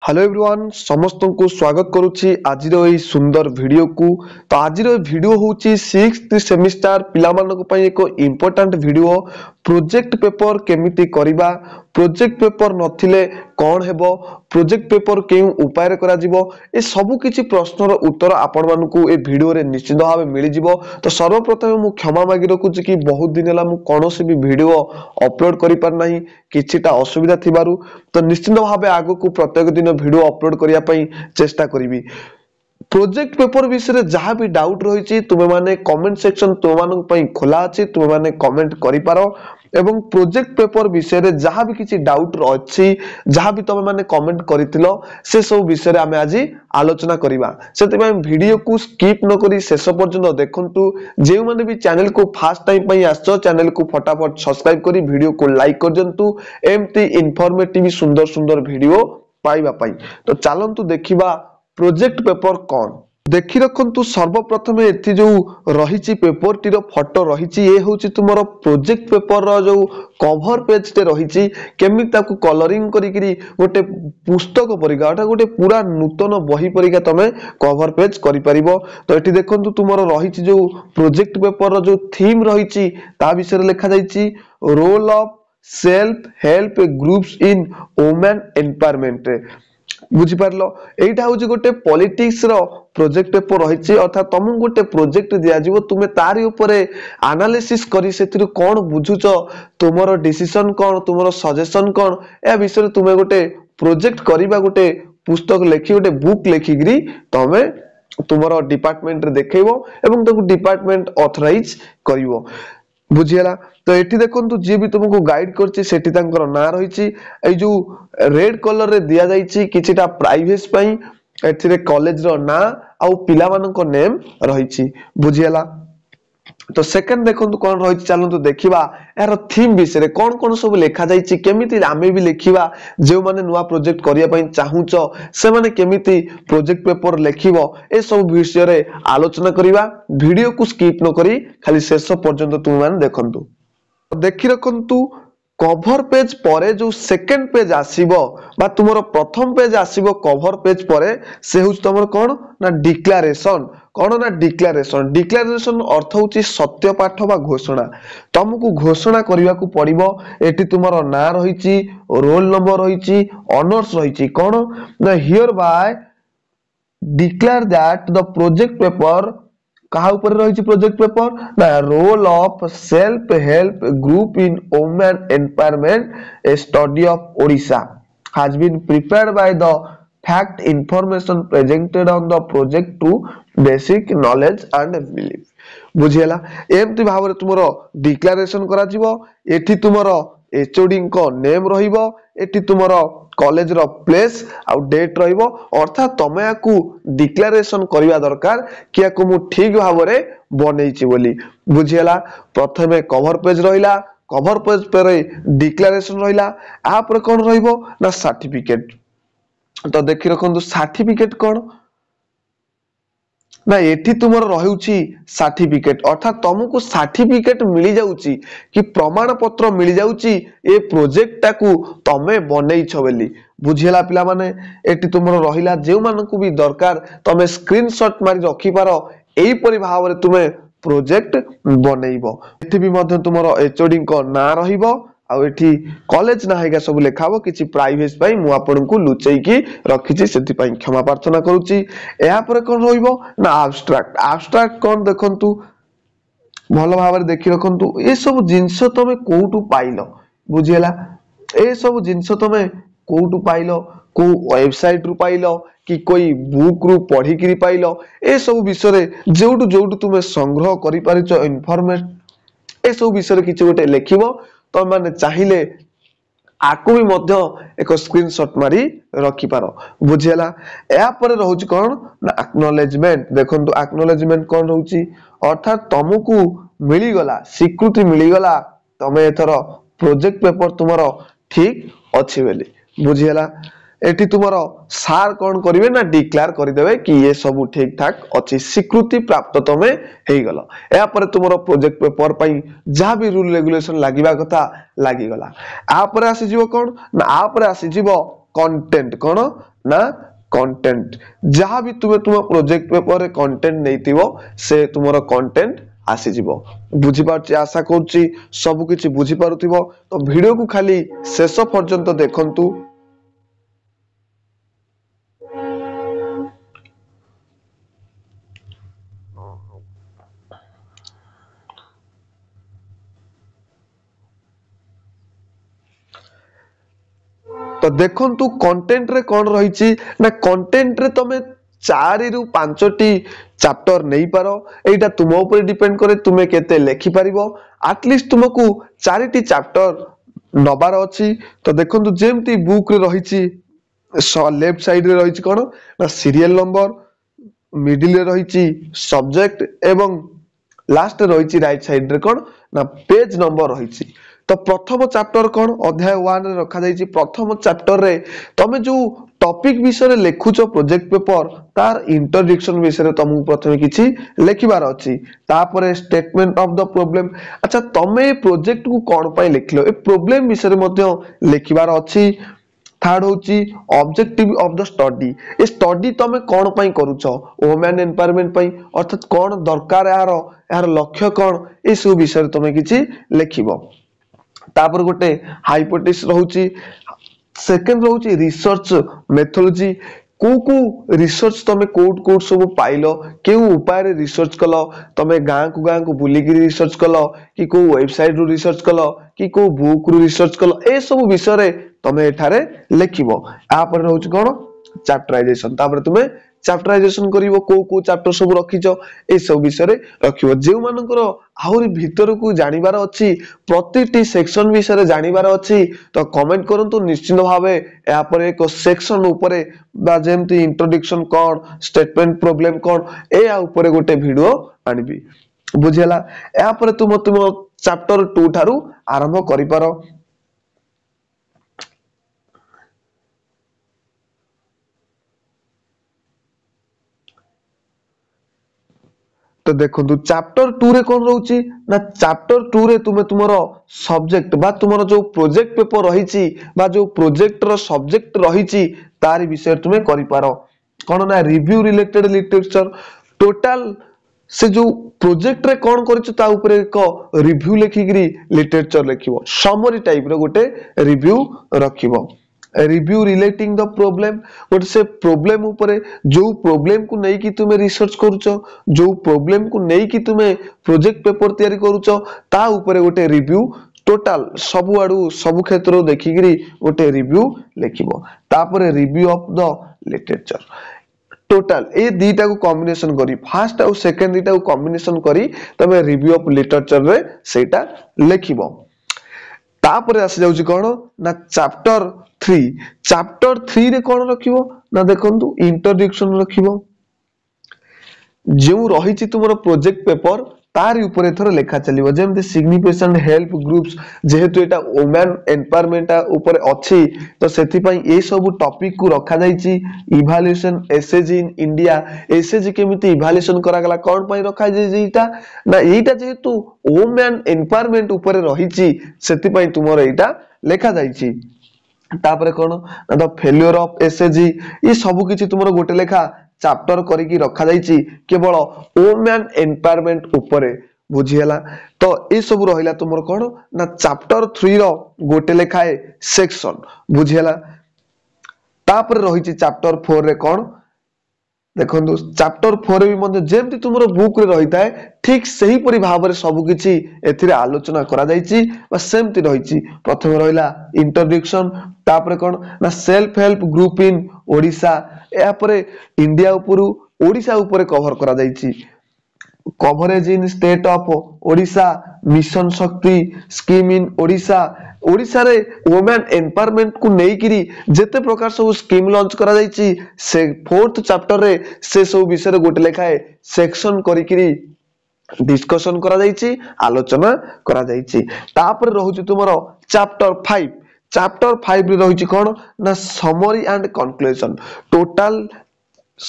Hello everyone समस्त को स्वागत करुच्ची आज सुंदर वीडियो को। तो आज वीडियो होची 6th सेमिस्टर पिला मानक पई एक इंपोर्टेंट वीडियो प्रोजेक्ट पेपर केमिति करिबा, प्रोजेक्ट पेपर नथिले कौन हेबो, प्रोजेक्ट पेपर केउ उपाय रे करा जिवो, ए सब किछि प्रश्नर उत्तर आपण मानकू ए वीडियो रे निश्चित भाबे मिलि जिवो। तो सर्वप्रथम मु क्षमा मागी रखुछि कि बहुत दिन हला मु कोनोसी भी वीडियो अपलोड करि पार नाही, किछिटा असुविधा थिबारु। तो निश्चित भाबे आगो को प्रत्येक दिन वीडियो अपलोड करिया पई चेष्टा करिवि। प्रोजेक्ट पेपर विषय जहाँ भी डाउट रही तुम माने कमेंट सेक्शन तुम मान खोला अच्छी, तुम माने कमेंट करि पारो एवं प्रोजेक्ट पेपर विषय रे जहाँ भी किसी डाउट अच्छी जहाँ भी तुम माने कमेंट करितिलो से सब विषय रे आमे आज आलोचना करिबा। सेतिबाई वीडियो को स्किप न करी शेष पर्यंत देखंतु। जे माने भी चैनल को फर्स्ट टाइम पई आछो चैनल को फटाफट सब्सक्राइब करी वीडियो को लाइक कर दियंतु एमती इन्फॉर्मेटिव सुंदर सुंदर वीडियो पाइबा पाई। तो चलंतु देखिबा प्रोजेक्ट पेपर कौन देखि रखंतु। सर्वप्रथम एथि जो रहिछि पेपर टीर फोटो रहिछि ए होछि तुमरो प्रोजेक्ट पेपर रो जो कवर पेज ते रहिछि केमि ताकू कलरिंग करी करी गोटे पुस्तक परिका अटा गोटे पूरा नूतन बही परिका तमे कवर पेज करि परिबो। तो एथि देखंतु तुमरो रहिछि जो प्रोजेक्ट पेपर रो जो थीम रहिछि ता विषय लिखा जाइछि role of self help groups in women empowerment. बुझी पारलो एटा होची गोटे पॉलिटिक्स रो प्रोजेक्ट पेपर रहिछि अर्थात तुम गोटे प्रोजेक्ट दिया जिवो तुमे तारी ऊपर एनालिसिस करी सेतिरु कोन बुझुचो तुमरो डिसीजन कोन तुमरो सजेशन कोन ए विषय तुमे गोटे प्रोजेक्ट करिबा गोटे पुस्तक लेखि गोटे बुक लेखिगिरी तमे तुमरो डिपार्टमेंट रे देखैबो एवं ताकू डिपार्टमेंट ऑथराइज करिवो। बुझियला। तो एठी देखंतु जे भी तुमको गाइड करछि सेठी तांकर ना रहिछि ए जो रेड कलर रे दिया जाइछि किछिटा प्राइवेसी पई एथिरे कॉलेज रो ना आ पिला मानको नेम रहिछि। बुझियला। तो सेकंड देखंतु कोन रहिछि चलंतु देखिबा यार थीम विषय रे कोन कोन सब लेखा जाइछि केमिति आमे भी लेखिबा जे माने नुवा प्रोजेक्ट करिया पई चाहुचो से माने केमिति प्रोजेक्ट पेपर लेखिबो ए सब विषय रे आलोचना करिबा। वीडियो को स्किप न करी खाली शेष पर्यंत तुम माने देखंतु। देखि रखंतु कवर पेज परे जो सेकंड पेज आसीबो बा तुमरो प्रथम पेज आसीबो कवर पेज परे से हुच तुमरो कोन ना डिक्लेरेशन कोन ना डिक्लेरेशन। डिक्लेरेशन अर्थ होची सत्य पाठ बा घोषणा। तुमको घोषणा करिवा को पड़िबो एठी तुमरो ना रहिछि रोल नंबर रहिछि ऑनर्स रहिछि कोन ना hereby declare that the project paper कहा ऊपर रहिछि प्रोजेक्ट पेपर ना role of self help group in women empowerment a study of Odisha has been prepared by the fact information presented on the project to basic knowledge and belief। बुझियला एमति भाबरे तुमरो declaration करा जिवो एठी तुमरो एचओडी को नेम रहिबो एठी तुमरो कॉलेज रो प्लेस आ डेट रहिबो अर्थात तमे आकू डिक्लेरेशन करिवा दरकार कि आकू मु ठीक भाबरे बनेइछि बोली। बुझियला। प्रथमे कवर पेज रहिला कवर पेज पर डिक्लेरेशन रहिला आ पर कोन रहिबो ना सर्टिफिकेट। तो देखि रखंतु सर्टिफिकेट कोन ना एठी तुमर रहुछि सर्टिफिकेट अर्थात तुमको सर्टिफिकेट मिली जाउछि कि प्रमाण पत्र मिली जाउछि ए प्रोजेक्ट टाकू तमे बनेइ छ बोली। बुझियला पिला माने एठी तुमर रहिला जे मानकू भी दरकार तमे स्क्रीनशॉट मारि रखि पारो एई परि भाव रे तुमे प्रोजेक्ट बनेइबो। एठी भी मध्य तुमर एचओडी को ना रहिबो आ एठी कॉलेज ना हेगा सब लेखाबो किछि प्राइवेसी पई मु आपन को लुचेई की रखिछि सेति पई क्षमा प्रार्थना करूछि। एहा पर कोन रहिबो ना एब्स्ट्रैक्ट। एब्स्ट्रैक्ट कोन देखंतु भलो भाबरे देखि रखंतु ए सब जिंस तमे कोउटु पाइलो। बुझियला। ए सब जिंस तमे कोउटु पाइलो को वेबसाइट रु पाइलो कि कोई बुक रु पढी करी पाइलो ए सब विषय रे जोडु जोडु तुमे संग्रह करि पारिचो इन्फॉर्मेशन ए सब विषय रे किछि गोटे लेखिबो तो माने चाहिले आकु भी मध्य एक स्क्रीनशॉट मारी रखि पारो। बुझियला। या पर रहउछि कोन ना एक्नॉलेजमेंट। देखंतु एक्नॉलेजमेंट कोन रहउछि अर्थात तुमको मिली गला स्वीकृति मिली गला तमे एथरो प्रोजेक्ट पेपर तुमरो ठीक अछि बेली। बुझियला। एठी तुमरो सार कोन करिवे ना डिक्लेयर करि देबे कि ये सब ठीक ठाक अछि स्वीकृति प्राप्त तमे हेई गलो। या पर तुमरो प्रोजेक्ट पेपर पई जा भी रूल रेगुलेशन लागिबा कथा लागि गला। आ पर आसी जिवो कोन ना आ पर आसी जिवो कंटेंट कौन ना कंटेंट जहां भी तुम तुम प्रोजेक्ट पेपर रे कंटेंट नैतिबो से तुमरो कंटेंट आसी जीवो बुझी पारछि आशा करछि सब किछि बुझी पारुथिबो तो वीडियो को खाली शेष पर्यंत देखंतु तो देखंतु कंटेंट रे कौन रही ना कंटेंट रे तमे 4 रु 5टी चैप्टर नहीं पारो एटा तुम ऊपर डिपेंड करे तुमे केते लेखि परिबो एटलीस्ट तुमको 4टी चैप्टर नबार अछि तो देखंतु जेमती बुक रे रही लेफ्ट साइड रे रही कोन ना सीरियल नंबर मिडिल रे रही सब्जेक्ट एवं लास्ट रही राइट साइड रे कोन ना पेज नंबर रही तो प्रथम चैप्टर कौन अध्याय 1 रे रखा जाइछि प्रथम चैप्टर रे तमे जो टॉपिक विषय लेखुछ प्रोजेक्ट पेपर तार इंट्रोडक्शन विषय तुमको प्रथमे किछि लेखिबार अछि तापरे स्टेटमेंट ऑफ द प्रॉब्लम अच्छा तमे प्रोजेक्ट को कोन पय लिखलो ए प्रॉब्लम विषय मध्ये लेखिबार अछि थर्ड होची objective of the study A study तमे कोन पय करूछ वुमेन एम्पावरमेंट पय अर्थात कोन दरकार यार लक्ष्य कोन ए सब विषय तमे किछि लेखिबो तापर गोटे हाइपोथेसिस रहउची सेकंड रहउची रिसर्च मेथोडोलॉजी को रिसर्च तमे कोड सब पाइलो केउ उपाय रे रिसर्च कलो तमे गां को बुली की रिसर्च कलो कि को वेबसाइट रू रिसर्च कलो कि को बुक रू रिसर्च कलो ए सब विषय रे तमे एठारे लेखिबो आ पर रहउची कोन चैप्टराइजेशन तापर तुमे चैप्टराइजेशन करिवो को चैप्टर सब रखिजो ए सब विषय रे रखिवो जेउ मानकर आहुरी भीतर को जानिबार अछि प्रतिटी सेक्शन विषय रे जानिबार अछि तो कमेंट करंतु निश्चित भाबे या पर एक सेक्शन ऊपर बा जेमति इंट्रोडक्शन कोन स्टेटमेंट प्रॉब्लम कोन ए आ ऊपर गोटे वीडियो आनिबी बुझियला या पर तुम चैप्टर 2 थारु आरंभ करि पारो तो देखो चैप्टर 2 रे कौन रहउची ना चैप्टर 2 रे तुमे तुमरो सब्जेक्ट बा तुमरो जो प्रोजेक्ट पेपर रहिची बा जो प्रोजेक्ट रो सब्जेक्ट रहिची तारि विषय तुमे करि पारो कोन ना रिव्यू रिलेटेड लिटरेचर टोटल से जो प्रोजेक्ट रे कौन करिछ ता ऊपर एक रिव्यू लेखिगिरी लिटरेचर लेखिबो समरी टाइप रो गोटे रिव्यू रखिबो रिव्यू रिलेटिंग द प्रॉब्लम गोटे से प्रॉब्लम ऊपर जो प्रॉब्लम को नहीं कि तुमे रिसर्च करूछो जो प्रॉब्लम को नहीं कि तुमे प्रोजेक्ट पेपर तैयारी करूछो ता ऊपर गोटे रिव्यू टोटल सबु आडू सबु क्षेत्र देखिगिरी गोटे रिव्यू लेखिबो तापर review of the literature total ए दीटा को कॉम्बिनेशन करी फर्स्ट और सेकंड दीटा को कॉम्बिनेशन करी तमे रिव्यू ऑफ लिटरेचर रे सेटा लेखिबो तापर आसी जाउची कोन ना चैप्टर 3 रे कोन रखिबो ना देखंतु इंट्रोडक्शन रखिबो जेउ रहिची तुमरो प्रोजेक्ट पेपर तारि ऊपर एथर लेखा चलिबो जेमते सिग्निफिकेंट हेल्प ग्रुप्स जेहेतु एटा वुमेन एम्पावरमेंट ऊपर अछि तो सेति पई ए सब टॉपिक को रखा जाईची evaluation SHG in India SHG केमिति इवैल्यूएशन करा गला कोन पई रखा जाईटा ना एटा जेहेतु वुमेन एम्पावरमेंट ऊपर रहिची सेति पई तुमरो एटा लेखा जाईची तापरे कोन द फेल्योर ऑफ एसएजी ई सब किछि तुमरो गोटे लेखा चैप्टर करिकी रखा जाईची केवल वुमेन एम्पावरमेंट ऊपरे बुझियला तो ए सब रहिला तुमरो कोन ना चैप्टर 3 रो गोटे लेखाए सेक्शन बुझियला तापर रहिची चैप्टर 4 रे कोन देखंतु चैप्टर 4 भी मध्ये जेमति तुमरो बुक रे रहिता है ठीक सही परि भाबरे सब किछि एथिरे आलोचना करा जाईची बा सेमति रहिची प्रथम रहिला इंट्रोडक्शन तापर कोन ना self help group in Odisha या परे इंडिया ऊपर ओडिसा ऊपर कवर करा जाईची coverage in state of Odisha mission Shakti scheme in Odisha Odisha रे वुमेन एम्पावरमेंट को नहीं किरी जेते प्रकार सब स्कीम लॉन्च करा जाईची से फोर्थ चैप्टर रे से सब विषय रे गोटे लेखाए सेक्शन करी किरी डिस्कशन करा जाईची आलोचना करा जाईची तापर रहउची तुमरो चैप्टर 5 रे रहिची कोन ना समरी एंड कंक्लूजन टोटल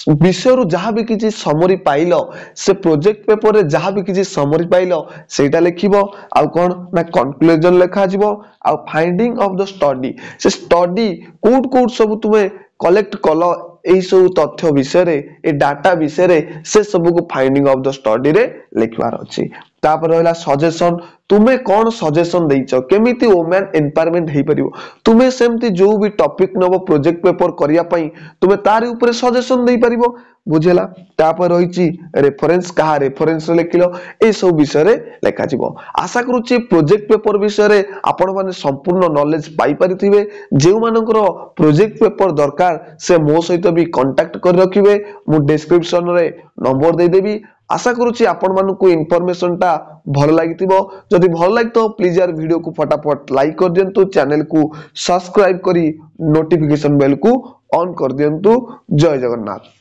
विषय रु जहाँ भी किसी समरी पाइल से प्रोजेक्ट पेपर रे जहाँ भी किसी समरी पाइल सेटा लिखिबो आ कोन ना कंक्लूजन लिखा जिवो आ फाइंडिंग ऑफ द स्टडी से स्टडी कोड सब तुमे कलेक्ट कलो एई सब तथ्य विषय रे ए डाटा विषय रे से सब को फाइंडिंग ऑफ द स्टडी रे लिखवार अछि तापर रहला सजेशन तुमे कौन सजेशन देइछ केमिति वुमेन एम्पावरमेंट हेई परिबो तुमे सेमति जो भी टॉपिक नबो प्रोजेक्ट पेपर करिया पई तुमे तारि ऊपर सजेशन देई परिबो बुझेला तापर रहिछि रेफरेंस कहा रेफरेंस लिखिलो ए सब विषय रे लेखा जिवो आशा करूछि प्रोजेक्ट पेपर विषय रे आपण माने संपूर्ण नॉलेज पाई परिथिबे जेउ मानकर प्रोजेक्ट पेपर दरकार से मो सहित भी कांटेक्ट कर रखिबे मु डिस्क्रिप्शन रे नंबर दे देबी आशा करूछि आपण मानकु इन्फॉर्मेशन टा भल लागितिबो जदि भल लागितो प्लीज यार वीडियो को फटाफट लाइक कर दियंतु चैनल को सब्सक्राइब करी नोटिफिकेशन बेल को ऑन कर दियंतु जय जगन्नाथ।